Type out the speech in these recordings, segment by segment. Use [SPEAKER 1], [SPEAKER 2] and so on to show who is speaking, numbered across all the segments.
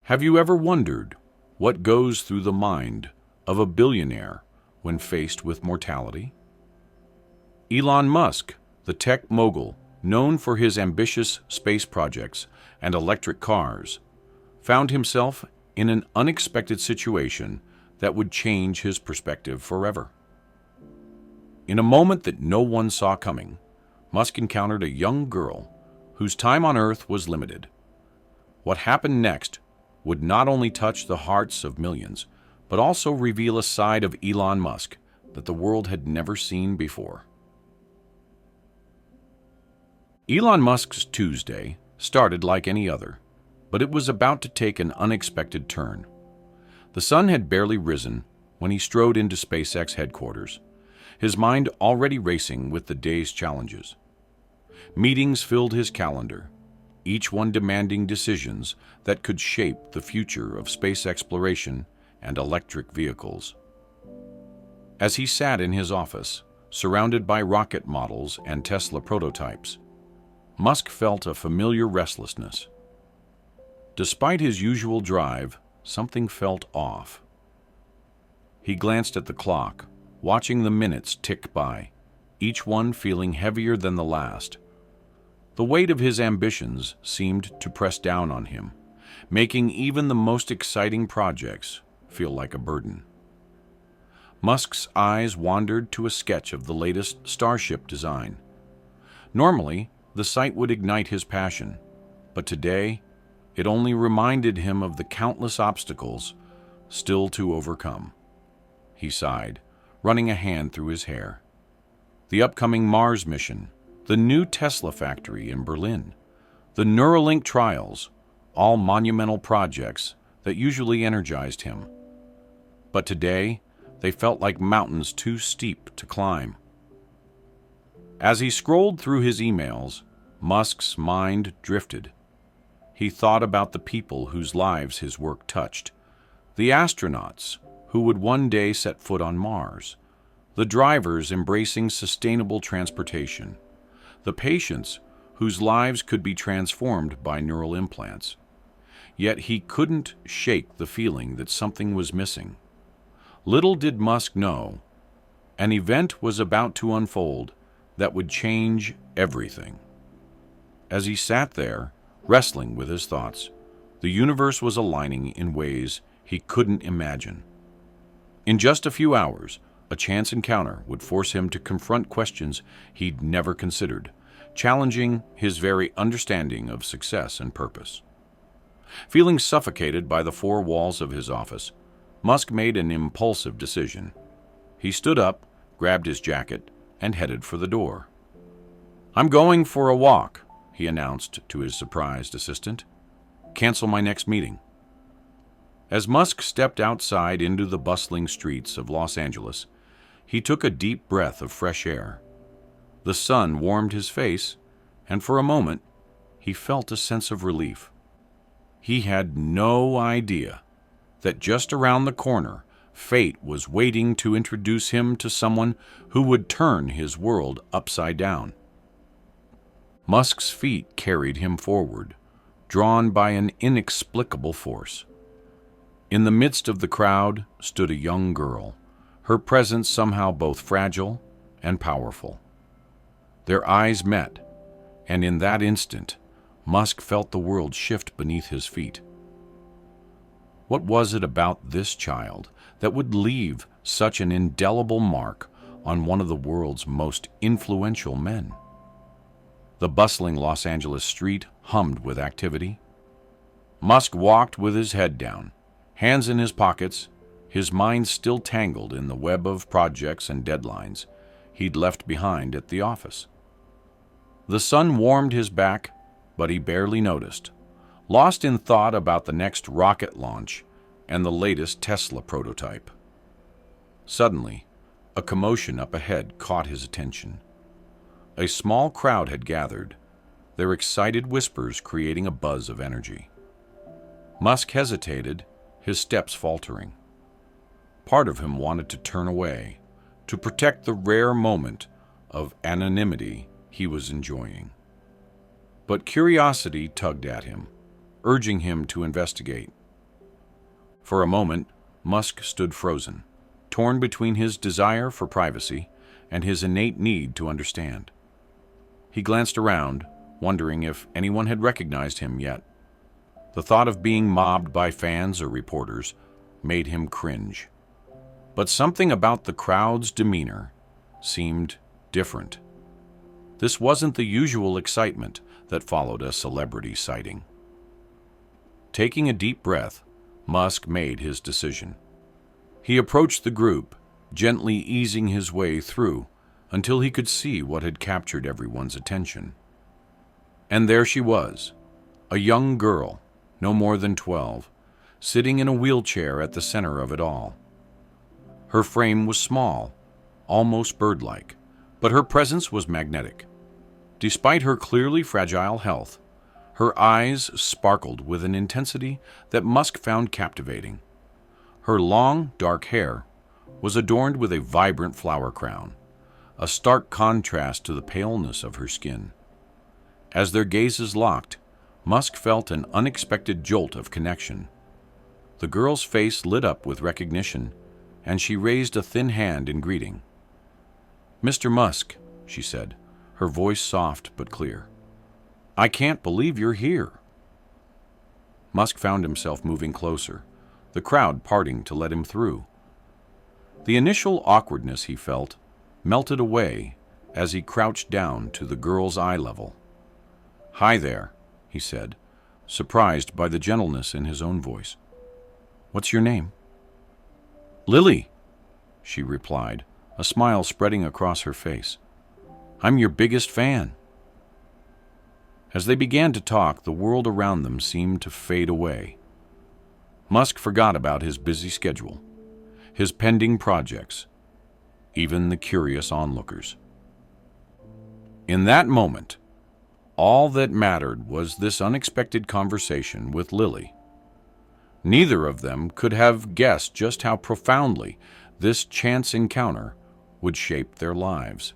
[SPEAKER 1] Have you ever wondered what goes through the mind of a billionaire when faced with mortality? Elon Musk, the tech mogul known for his ambitious space projects and electric cars, found himself in an unexpected situation that would change his perspective forever. In a moment that no one saw coming, Musk encountered a young girl whose time on Earth was limited. What happened next would not only touch the hearts of millions, but also reveal a side of Elon Musk that the world had never seen before. Elon Musk's Tuesday started like any other, but it was about to take an unexpected turn. The sun had barely risen when he strode into SpaceX headquarters, his mind already racing with the day's challenges. Meetings filled his calendar, each one demanding decisions that could shape the future of space exploration and electric vehicles. As he sat in his office, surrounded by rocket models and Tesla prototypes, Musk felt a familiar restlessness. Despite his usual drive, something felt off. He glanced at the clock, watching the minutes tick by, each one feeling heavier than the last. The weight of his ambitions seemed to press down on him, making even the most exciting projects feel like a burden. Musk's eyes wandered to a sketch of the latest Starship design. Normally, the sight would ignite his passion, but today, it only reminded him of the countless obstacles still to overcome. He sighed, running a hand through his hair. The upcoming Mars mission, the new Tesla factory in Berlin, the Neuralink trials, all monumental projects that usually energized him. But today, they felt like mountains too steep to climb. As he scrolled through his emails, Musk's mind drifted. He thought about the people whose lives his work touched, the astronauts who would one day set foot on Mars, the drivers embracing sustainable transportation, the patients whose lives could be transformed by neural implants. Yet he couldn't shake the feeling that something was missing. Little did Musk know, an event was about to unfold that would change everything. As he sat there, wrestling with his thoughts, the universe was aligning in ways he couldn't imagine. In just a few hours, a chance encounter would force him to confront questions he'd never considered, challenging his very understanding of success and purpose. Feeling suffocated by the four walls of his office, Musk made an impulsive decision. He stood up, grabbed his jacket, and headed for the door. "I'm going for a walk," he announced to his surprised assistant. "Cancel my next meeting." As Musk stepped outside into the bustling streets of Los Angeles, he took a deep breath of fresh air. The sun warmed his face, and for a moment, he felt a sense of relief. He had no idea that just around the corner, fate was waiting to introduce him to someone who would turn his world upside down. Musk's feet carried him forward, drawn by an inexplicable force. In the midst of the crowd stood a young girl, her presence somehow both fragile and powerful. Their eyes met, and in that instant, Musk felt the world shift beneath his feet. What was it about this child that would leave such an indelible mark on one of the world's most influential men? The bustling Los Angeles street hummed with activity. Musk walked with his head down, hands in his pockets, his mind still tangled in the web of projects and deadlines he'd left behind at the office. The sun warmed his back, but he barely noticed, lost in thought about the next rocket launch and the latest Tesla prototype. Suddenly, a commotion up ahead caught his attention. A small crowd had gathered, their excited whispers creating a buzz of energy. Musk hesitated, his steps faltering. Part of him wanted to turn away, to protect the rare moment of anonymity he was enjoying. But curiosity tugged at him, urging him to investigate. For a moment, Musk stood frozen, torn between his desire for privacy and his innate need to understand. He glanced around, wondering if anyone had recognized him yet. The thought of being mobbed by fans or reporters made him cringe. But something about the crowd's demeanor seemed different. This wasn't the usual excitement that followed a celebrity sighting. Taking a deep breath, Musk made his decision. He approached the group, gently easing his way through until he could see what had captured everyone's attention. And there she was, a young girl, no more than 12, sitting in a wheelchair at the center of it all. Her frame was small, almost bird-like, but her presence was magnetic. Despite her clearly fragile health, her eyes sparkled with an intensity that Musk found captivating. Her long, dark hair was adorned with a vibrant flower crown, a stark contrast to the paleness of her skin. As their gazes locked, Musk felt an unexpected jolt of connection. The girl's face lit up with recognition, and she raised a thin hand in greeting. "Mr. Musk," she said, her voice soft but clear. "I can't believe you're here." Musk found himself moving closer, the crowd parting to let him through. The initial awkwardness he felt melted away as he crouched down to the girl's eye level. "Hi there," he said, surprised by the gentleness in his own voice. "What's your name?" "Lily," she replied, a smile spreading across her face. "I'm your biggest fan." As they began to talk, the world around them seemed to fade away. Musk forgot about his busy schedule, his pending projects, even the curious onlookers. In that moment, all that mattered was this unexpected conversation with Lily. Neither of them could have guessed just how profoundly this chance encounter would shape their lives.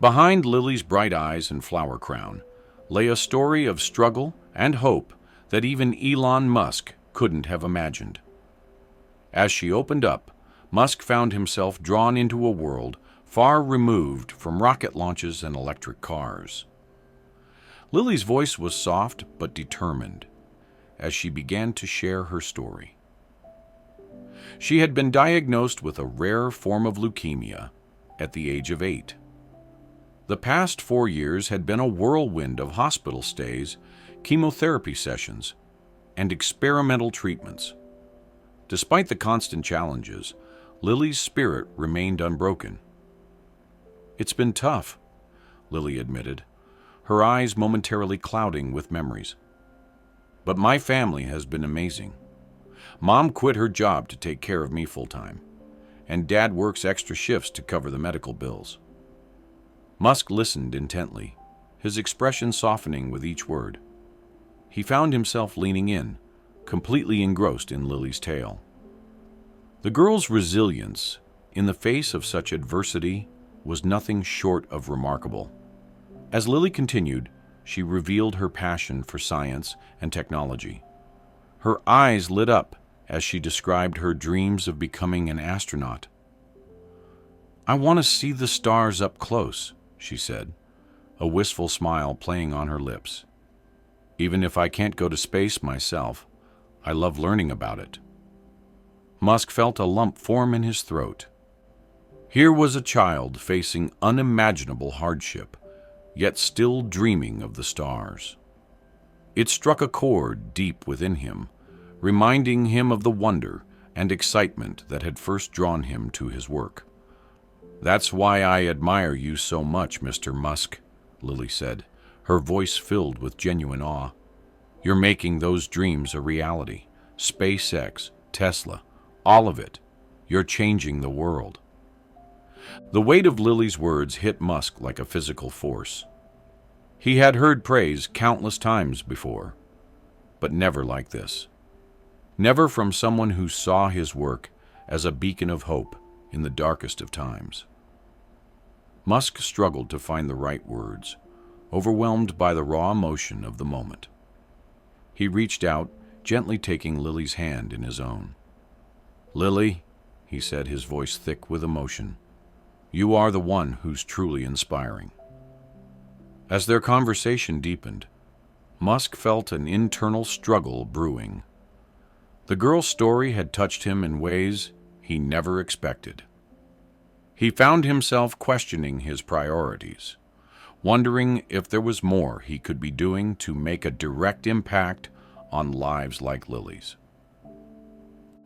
[SPEAKER 1] Behind Lily's bright eyes and flower crown lay a story of struggle and hope that even Elon Musk couldn't have imagined. As she opened up, Musk found himself drawn into a world far removed from rocket launches and electric cars. Lily's voice was soft but determined as she began to share her story. She had been diagnosed with a rare form of leukemia at the age of 8. The past 4 years had been a whirlwind of hospital stays, chemotherapy sessions, and experimental treatments. Despite the constant challenges, Lily's spirit remained unbroken. "It's been tough," Lily admitted, her eyes momentarily clouding with memories. "But my family has been amazing. Mom quit her job to take care of me full-time, and Dad works extra shifts to cover the medical bills." Musk listened intently, his expression softening with each word. He found himself leaning in, completely engrossed in Lily's tale. The girl's resilience in the face of such adversity was nothing short of remarkable. As Lily continued, she revealed her passion for science and technology. Her eyes lit up as she described her dreams of becoming an astronaut. "I want to see the stars up close," she said, a wistful smile playing on her lips. "Even if I can't go to space myself, I love learning about it." Musk felt a lump form in his throat. Here was a child facing unimaginable hardship, yet still dreaming of the stars. It struck a chord deep within him, reminding him of the wonder and excitement that had first drawn him to his work. "That's why I admire you so much, Mr. Musk," Lily said, her voice filled with genuine awe. "You're making those dreams a reality. SpaceX, Tesla, all of it. You're changing the world." The weight of Lily's words hit Musk like a physical force. He had heard praise countless times before, but never like this. Never from someone who saw his work as a beacon of hope in the darkest of times. Musk struggled to find the right words, overwhelmed by the raw emotion of the moment. He reached out, gently taking Lily's hand in his own. "Lily," he said, his voice thick with emotion, "you are the one who's truly inspiring." As their conversation deepened, Musk felt an internal struggle brewing. The girl's story had touched him in ways he never expected. He found himself questioning his priorities, wondering if there was more he could be doing to make a direct impact on lives like Lily's.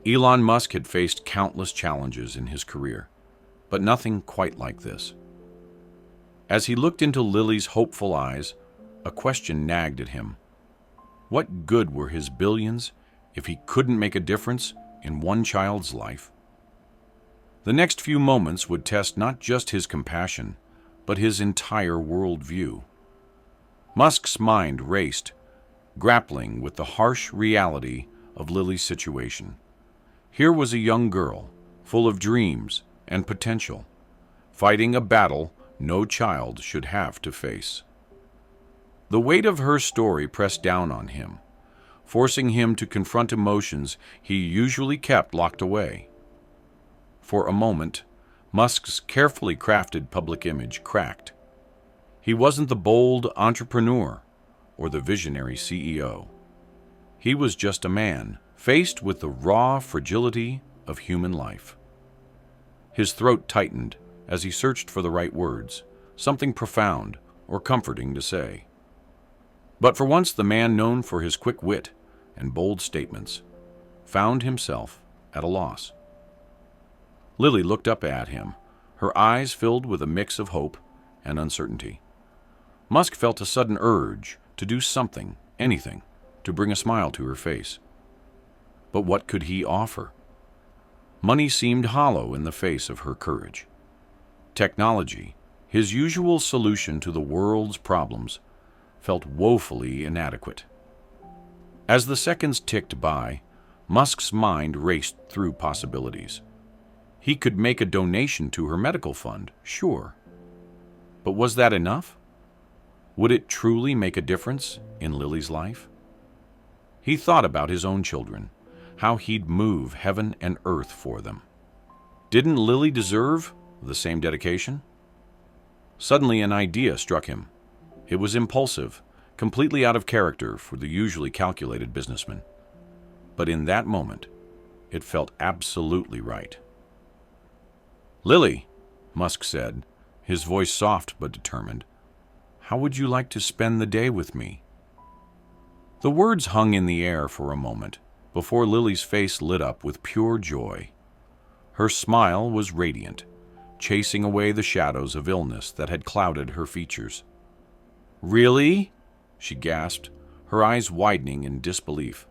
[SPEAKER 1] Elon Musk had faced countless challenges in his career, but nothing quite like this. As he looked into Lily's hopeful eyes, a question nagged at him. What good were his billions if he couldn't make a difference in one child's life? The next few moments would test not just his compassion, but his entire worldview. Musk's mind raced, grappling with the harsh reality of Lily's situation. Here was a young girl, full of dreams and potential, fighting a battle no child should have to face. The weight of her story pressed down on him, forcing him to confront emotions he usually kept locked away. For a moment, Musk's carefully crafted public image cracked. He wasn't the bold entrepreneur or the visionary CEO. He was just a man faced with the raw fragility of human life. His throat tightened as he searched for the right words, something profound or comforting to say. But for once, the man known for his quick wit and bold statements found himself at a loss. Lily looked up at him, her eyes filled with a mix of hope and uncertainty. Musk felt a sudden urge to do something, anything, to bring a smile to her face. But what could he offer? Money seemed hollow in the face of her courage. Technology, his usual solution to the world's problems, felt woefully inadequate. As the seconds ticked by, Musk's mind raced through possibilities. He could make a donation to her medical fund, sure. But was that enough? Would it truly make a difference in Lily's life? He thought about his own children, how he'd move heaven and earth for them. Didn't Lily deserve the same dedication? Suddenly an idea struck him. It was impulsive, completely out of character for the usually calculated businessman. But in that moment, it felt absolutely right. "Lily," Musk said, his voice soft but determined, "how would you like to spend the day with me?" The words hung in the air for a moment before Lily's face lit up with pure joy. Her smile was radiant, chasing away the shadows of illness that had clouded her features. "Really?" she gasped, her eyes widening in disbelief.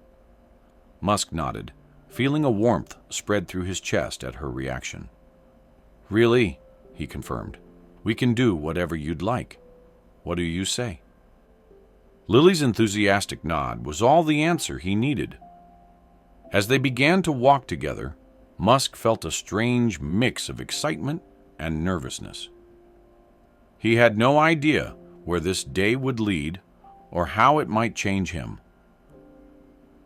[SPEAKER 1] Musk nodded, feeling a warmth spread through his chest at her reaction. "Really," he confirmed. "We can do whatever you'd like. What do you say?" Lily's enthusiastic nod was all the answer he needed. As they began to walk together, Musk felt a strange mix of excitement and nervousness. He had no idea where this day would lead or how it might change him.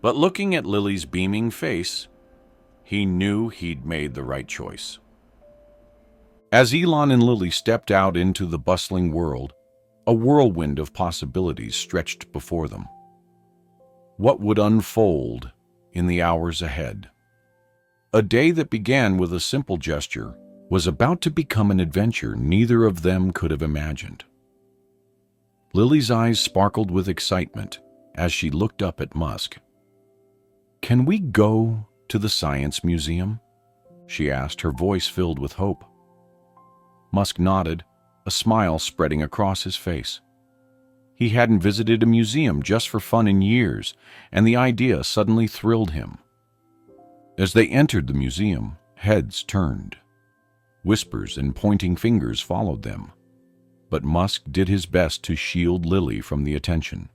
[SPEAKER 1] But looking at Lily's beaming face, he knew he'd made the right choice. As Elon and Lily stepped out into the bustling world, a whirlwind of possibilities stretched before them. What would unfold in the hours ahead? A day that began with a simple gesture was about to become an adventure neither of them could have imagined. Lily's eyes sparkled with excitement as she looked up at Musk. "Can we go to the Science Museum?" she asked, her voice filled with hope. Musk nodded, a smile spreading across his face. He hadn't visited a museum just for fun in years, and the idea suddenly thrilled him. As they entered the museum, heads turned. Whispers and pointing fingers followed them. But Musk did his best to shield Lily from the attention.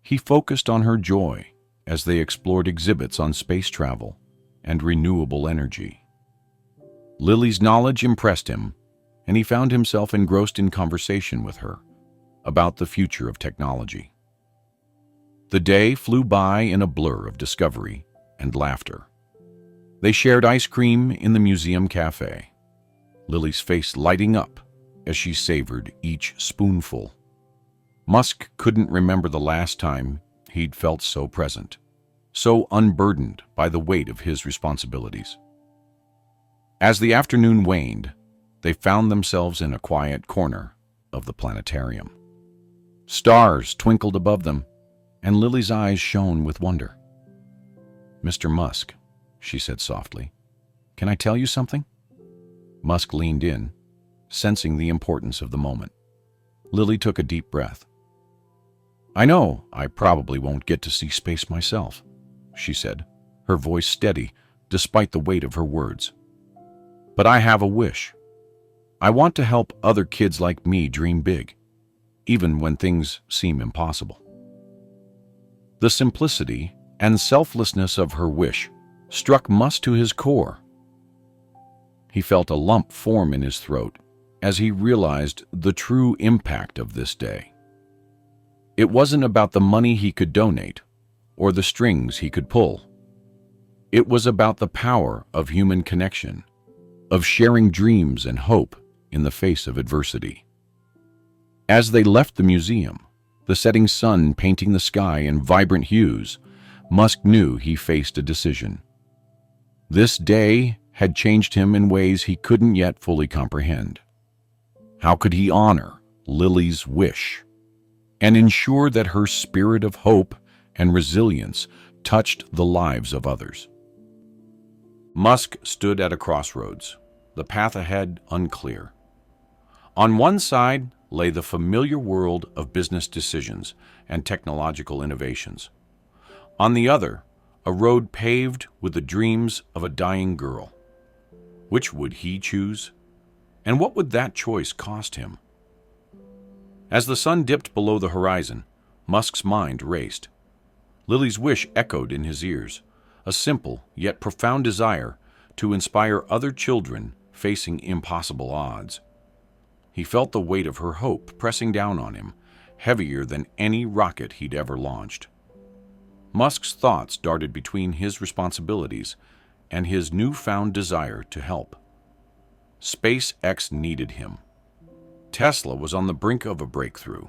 [SPEAKER 1] He focused on her joy as they explored exhibits on space travel and renewable energy. Lily's knowledge impressed him, and he found himself engrossed in conversation with her about the future of technology. The day flew by in a blur of discovery and laughter. They shared ice cream in the museum cafe, Lily's face lighting up as she savored each spoonful. Musk couldn't remember the last time he'd felt so present, so unburdened by the weight of his responsibilities. As the afternoon waned, they found themselves in a quiet corner of the planetarium. Stars twinkled above them, and Lily's eyes shone with wonder. "Mr. Musk," she said softly, "can I tell you something?" Musk leaned in, sensing the importance of the moment. Lily took a deep breath. "I know I probably won't get to see space myself," she said, her voice steady despite the weight of her words. "But I have a wish. I want to help other kids like me dream big, even when things seem impossible." The simplicity and selflessness of her wish struck Musk to his core. He felt a lump form in his throat as he realized the true impact of this day. It wasn't about the money he could donate or the strings he could pull. It was about the power of human connection, of sharing dreams and hope in the face of adversity. As they left the museum, the setting sun painting the sky in vibrant hues, Musk knew he faced a decision. This day had changed him in ways he couldn't yet fully comprehend. How could he honor Lily's wish and ensure that her spirit of hope and resilience touched the lives of others? Musk stood at a crossroads, the path ahead unclear. On one side lay the familiar world of business decisions and technological innovations. On the other, a road paved with the dreams of a dying girl. Which would he choose? And what would that choice cost him? As the sun dipped below the horizon, Musk's mind raced. Lily's wish echoed in his ears, a simple yet profound desire to inspire other children facing impossible odds. He felt the weight of her hope pressing down on him, heavier than any rocket he'd ever launched. Musk's thoughts darted between his responsibilities and his newfound desire to help. SpaceX needed him. Tesla was on the brink of a breakthrough.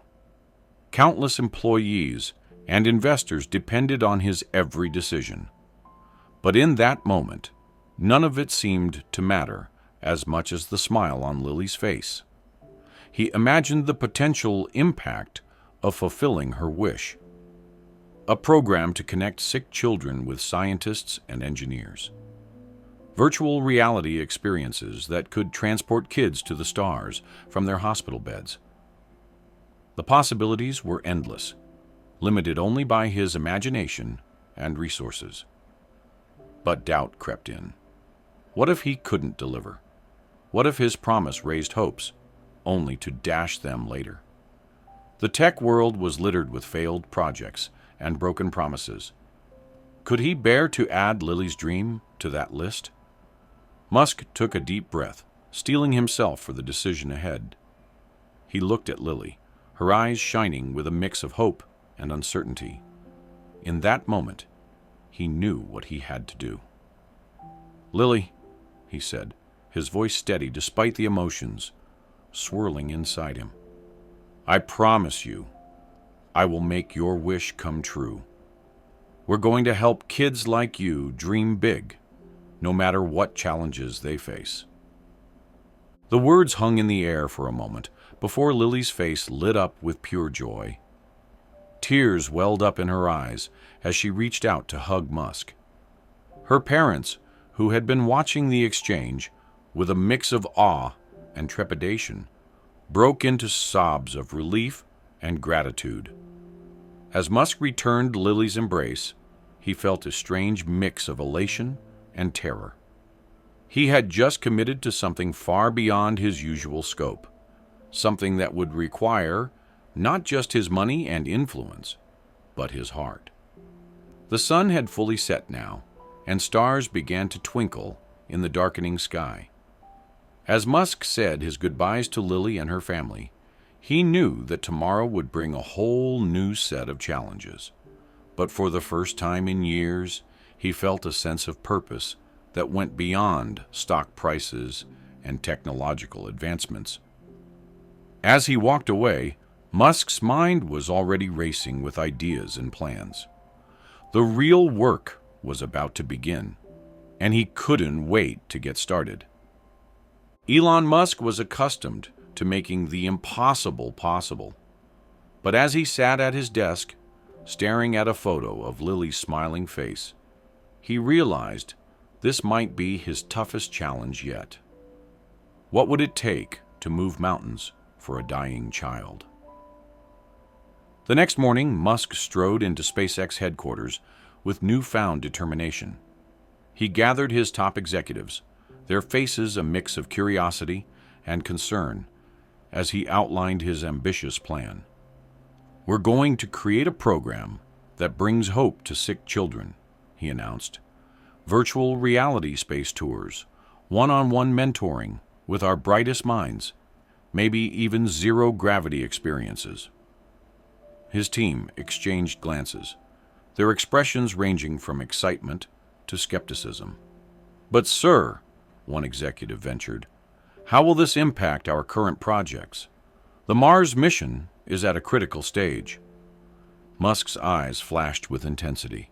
[SPEAKER 1] Countless employees and investors depended on his every decision. But in that moment, none of it seemed to matter as much as the smile on Lily's face. He imagined the potential impact of fulfilling her wish. A program to connect sick children with scientists and engineers. Virtual reality experiences that could transport kids to the stars from their hospital beds. The possibilities were endless, limited only by his imagination and resources. But doubt crept in. What if he couldn't deliver? What if his promise raised hopes, only to dash them later? The tech world was littered with failed projects and broken promises. Could he bear to add Lily's dream to that list? Musk took a deep breath, steeling himself for the decision ahead. He looked at Lily, her eyes shining with a mix of hope and uncertainty. In that moment, he knew what he had to do. "Lily," he said, his voice steady despite the emotions swirling inside him, "I promise you, I will make your wish come true. We're going to help kids like you dream big, no matter what challenges they face." The words hung in the air for a moment before Lily's face lit up with pure joy. Tears welled up in her eyes as she reached out to hug Musk. Her parents, who had been watching the exchange with a mix of awe and trepidation, broke into sobs of relief and gratitude. As Musk returned Lily's embrace, he felt a strange mix of elation and terror. He had just committed to something far beyond his usual scope, something that would require not just his money and influence, but his heart. The sun had fully set now, and stars began to twinkle in the darkening sky. As Musk said his goodbyes to Lily and her family, he knew that tomorrow would bring a whole new set of challenges. But for the first time in years, he felt a sense of purpose that went beyond stock prices and technological advancements. As he walked away, Musk's mind was already racing with ideas and plans. The real work was about to begin, and he couldn't wait to get started. Elon Musk was accustomed to making the impossible possible. But as he sat at his desk, staring at a photo of Lily's smiling face, he realized this might be his toughest challenge yet. What would it take to move mountains for a dying child? The next morning, Musk strode into SpaceX headquarters with newfound determination. He gathered his top executives, their faces a mix of curiosity and concern, as he outlined his ambitious plan. "We're going to create a program that brings hope to sick children," he announced. "Virtual reality space tours, one-on-one mentoring with our brightest minds, maybe even zero-gravity experiences." His team exchanged glances, their expressions ranging from excitement to skepticism. "But sir," one executive ventured, "how will this impact our current projects? The Mars mission is at a critical stage." Musk's eyes flashed with intensity.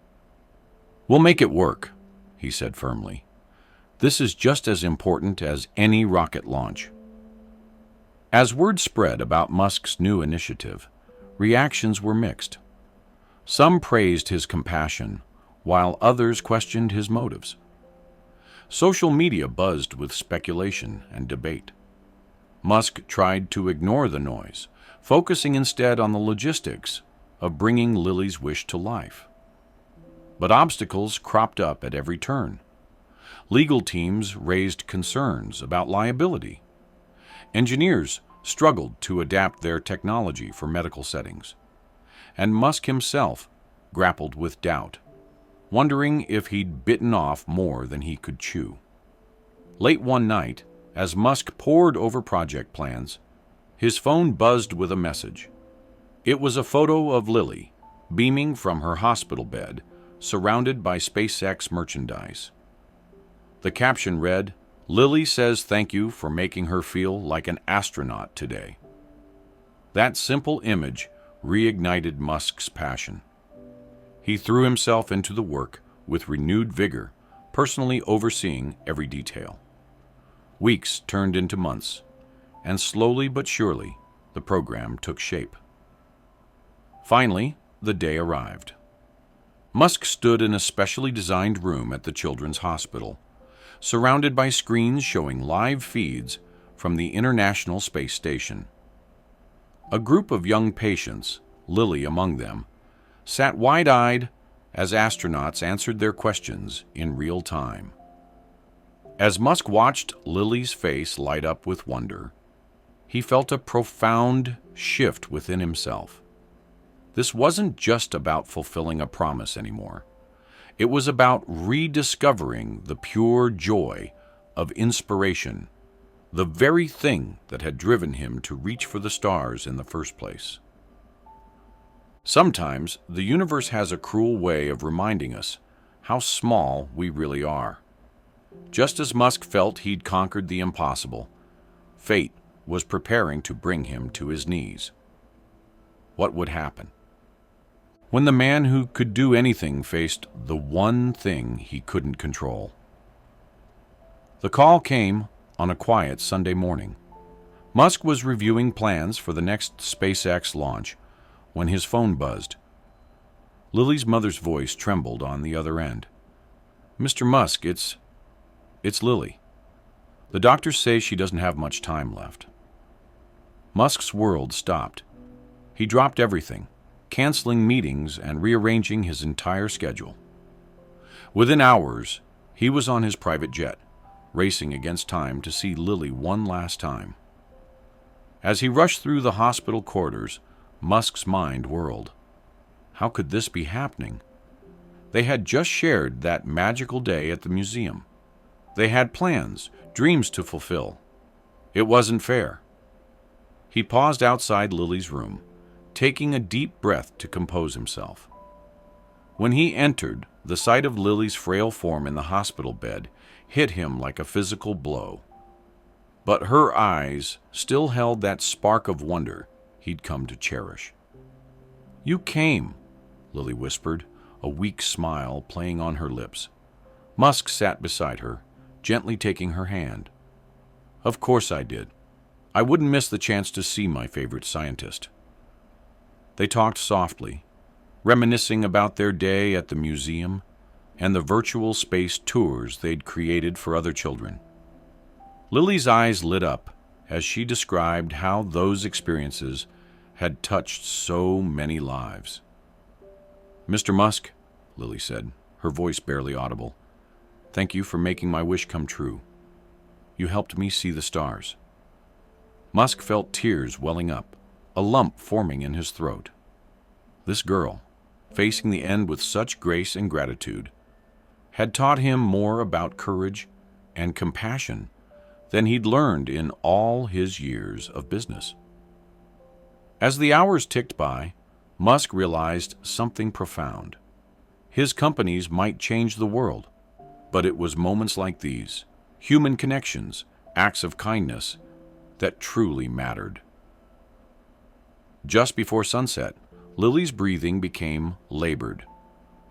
[SPEAKER 1] "We'll make it work," he said firmly. "This is just as important as any rocket launch." As word spread about Musk's new initiative, reactions were mixed. Some praised his compassion, while others questioned his motives. Social media buzzed with speculation and debate. Musk tried to ignore the noise, focusing instead on the logistics of bringing Lily's wish to life. But obstacles cropped up at every turn. Legal teams raised concerns about liability. Engineers struggled to adapt their technology for medical settings. And Musk himself grappled with doubt, wondering if he'd bitten off more than he could chew. Late one night, as Musk pored over project plans, his phone buzzed with a message. It was a photo of Lily, beaming from her hospital bed, surrounded by SpaceX merchandise. The caption read, "Lily says thank you for making her feel like an astronaut today." That simple image reignited Musk's passion. He threw himself into the work with renewed vigor, personally overseeing every detail. Weeks turned into months, and slowly but surely, the program took shape. Finally, the day arrived. Musk stood in a specially designed room at the Children's Hospital, surrounded by screens showing live feeds from the International Space Station. A group of young patients, Lily among them, sat wide-eyed as astronauts answered their questions in real time. As Musk watched Lily's face light up with wonder, he felt a profound shift within himself. This wasn't just about fulfilling a promise anymore. It was about rediscovering the pure joy of inspiration, the very thing that had driven him to reach for the stars in the first place. Sometimes the universe has a cruel way of reminding us how small we really are. Just as Musk felt he'd conquered the impossible, fate was preparing to bring him to his knees. What would happen? When the man who could do anything faced the one thing he couldn't control. The call came on a quiet Sunday morning. Musk was reviewing plans for the next SpaceX launch when his phone buzzed. Lily's mother's voice trembled on the other end. "Mr. Musk, it's Lily. The doctors say she doesn't have much time left." Musk's world stopped. He dropped everything, canceling meetings and rearranging his entire schedule. Within hours, he was on his private jet, racing against time to see Lily one last time. As he rushed through the hospital corridors, Musk's mind whirled. How could this be happening? They had just shared that magical day at the museum. They had plans, dreams to fulfill. It wasn't fair. He paused outside Lily's room, taking a deep breath to compose himself. When he entered, the sight of Lily's frail form in the hospital bed hit him like a physical blow. But her eyes still held that spark of wonder he'd come to cherish. "You came," Lily whispered, a weak smile playing on her lips. Musk sat beside her, gently taking her hand. "Of course I did. I wouldn't miss the chance to see my favorite scientist." They talked softly, reminiscing about their day at the museum and the virtual space tours they'd created for other children. Lily's eyes lit up as she described how those experiences had touched so many lives. "Mr. Musk," Lily said, her voice barely audible, "thank you for making my wish come true. You helped me see the stars." Musk felt tears welling up, a lump forming in his throat. This girl, facing the end with such grace and gratitude, had taught him more about courage and compassion than he'd learned in all his years of business. As the hours ticked by, Musk realized something profound. His companies might change the world, but it was moments like these, human connections, acts of kindness, that truly mattered. Just before sunset, Lily's breathing became labored.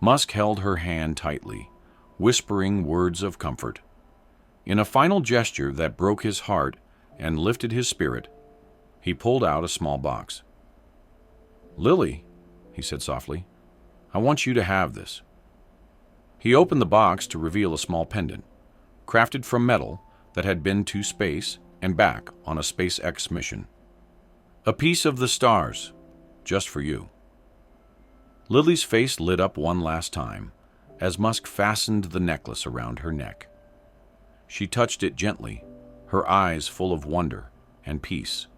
[SPEAKER 1] Musk held her hand tightly, whispering words of comfort. In a final gesture that broke his heart and lifted his spirit, he pulled out a small box. "Lily," he said softly, "I want you to have this." He opened the box to reveal a small pendant, crafted from metal that had been to space and back on a SpaceX mission. "A piece of the stars, just for you." Lily's face lit up one last time as Musk fastened the necklace around her neck. She touched it gently, her eyes full of wonder and peace.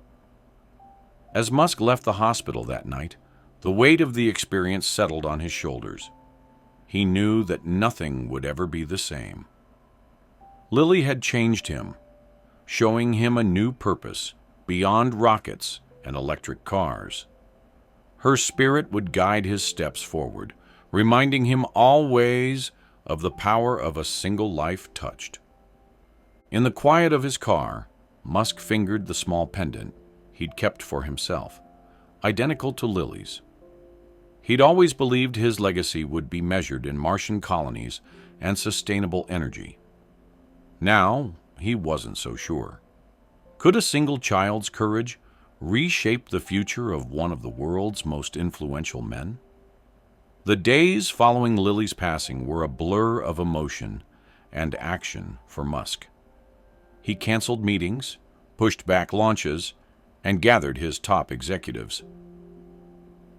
[SPEAKER 1] As Musk left the hospital that night, the weight of the experience settled on his shoulders. He knew that nothing would ever be the same. Lily had changed him, showing him a new purpose beyond rockets and electric cars. Her spirit would guide his steps forward, reminding him always of the power of a single life touched. In the quiet of his car, Musk fingered the small pendant he'd kept for himself, identical to Lily's. He'd always believed his legacy would be measured in Martian colonies and sustainable energy. Now, he wasn't so sure. Could a single child's courage reshape the future of one of the world's most influential men? The days following Lily's passing were a blur of emotion and action for Musk. He canceled meetings, pushed back launches, and gathered his top executives.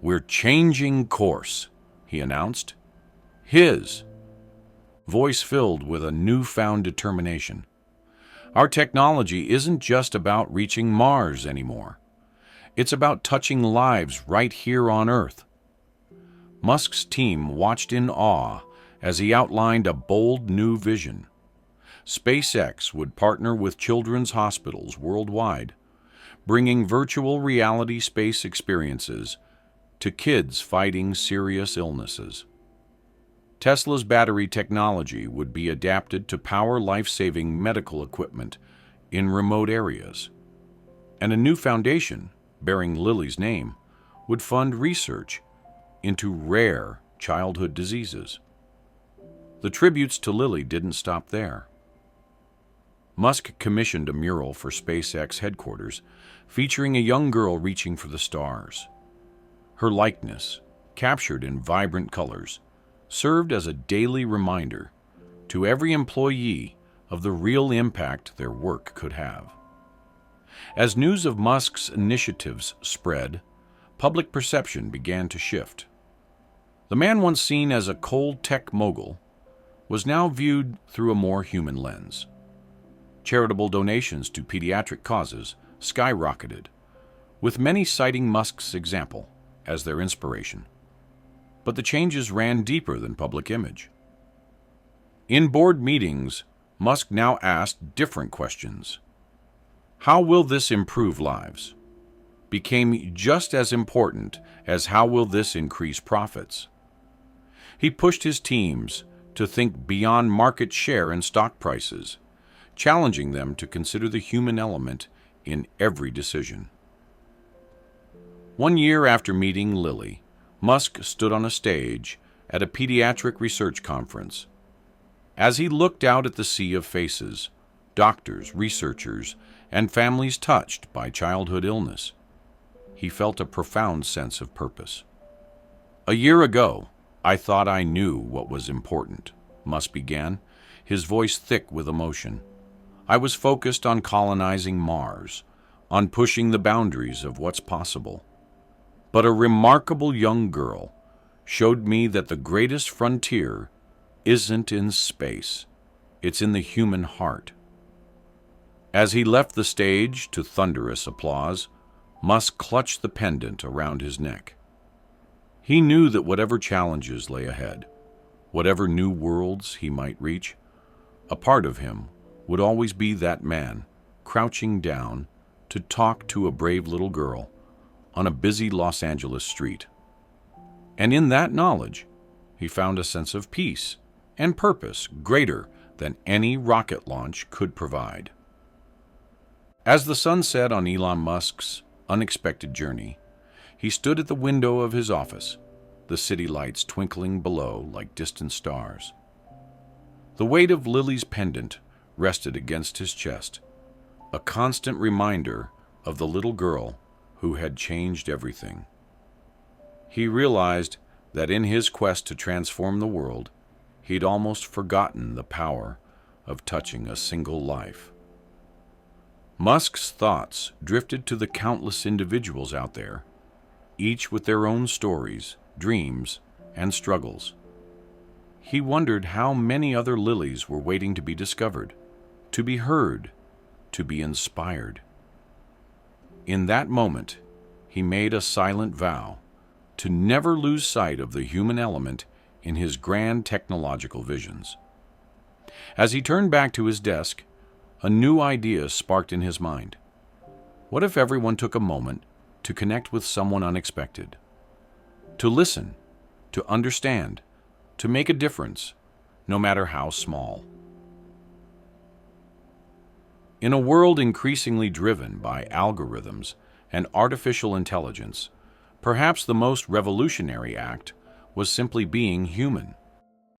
[SPEAKER 1] "We're changing course," he announced. His voice filled with a newfound determination. "Our technology isn't just about reaching Mars anymore. It's about touching lives right here on Earth." Musk's team watched in awe as he outlined a bold new vision. SpaceX would partner with children's hospitals worldwide, bringing virtual reality space experiences to kids fighting serious illnesses. Tesla's battery technology would be adapted to power life-saving medical equipment in remote areas. And a new foundation, bearing Lily's name, would fund research into rare childhood diseases. The tributes to Lily didn't stop there. Musk commissioned a mural for SpaceX headquarters featuring a young girl reaching for the stars. Her likeness, captured in vibrant colors, served as a daily reminder to every employee of the real impact their work could have. As news of Musk's initiatives spread, public perception began to shift. The man once seen as a cold tech mogul was now viewed through a more human lens. Charitable donations to pediatric causes skyrocketed, with many citing Musk's example as their inspiration. But the changes ran deeper than public image. In board meetings, Musk now asked different questions. How will this improve lives? Became just as important as how will this increase profits? He pushed his teams to think beyond market share and stock prices, challenging them to consider the human element in every decision. 1 year after meeting Lily, Musk stood on a stage at a pediatric research conference. As he looked out at the sea of faces, doctors, researchers, and families touched by childhood illness, he felt a profound sense of purpose. "A year ago, I thought I knew what was important," Musk began, his voice thick with emotion. "I was focused on colonizing Mars, on pushing the boundaries of what's possible. But a remarkable young girl showed me that the greatest frontier isn't in space, it's in the human heart." As he left the stage to thunderous applause, Musk clutched the pendant around his neck. He knew that whatever challenges lay ahead, whatever new worlds he might reach, a part of him would always be that man, crouching down to talk to a brave little girl on a busy Los Angeles street. And in that knowledge, he found a sense of peace and purpose greater than any rocket launch could provide. As the sun set on Elon Musk's unexpected journey, he stood at the window of his office, the city lights twinkling below like distant stars. The weight of Lily's pendant rested against his chest, a constant reminder of the little girl who had changed everything. He realized that in his quest to transform the world, he'd almost forgotten the power of touching a single life. Musk's thoughts drifted to the countless individuals out there, each with their own stories, dreams, and struggles. He wondered how many other Lilies were waiting to be discovered, to be heard, to be inspired. In that moment, he made a silent vow to never lose sight of the human element in his grand technological visions. As he turned back to his desk, a new idea sparked in his mind. What if everyone took a moment to connect with someone unexpected? To listen, to understand, to make a difference, no matter how small. In a world increasingly driven by algorithms and artificial intelligence, perhaps the most revolutionary act was simply being human.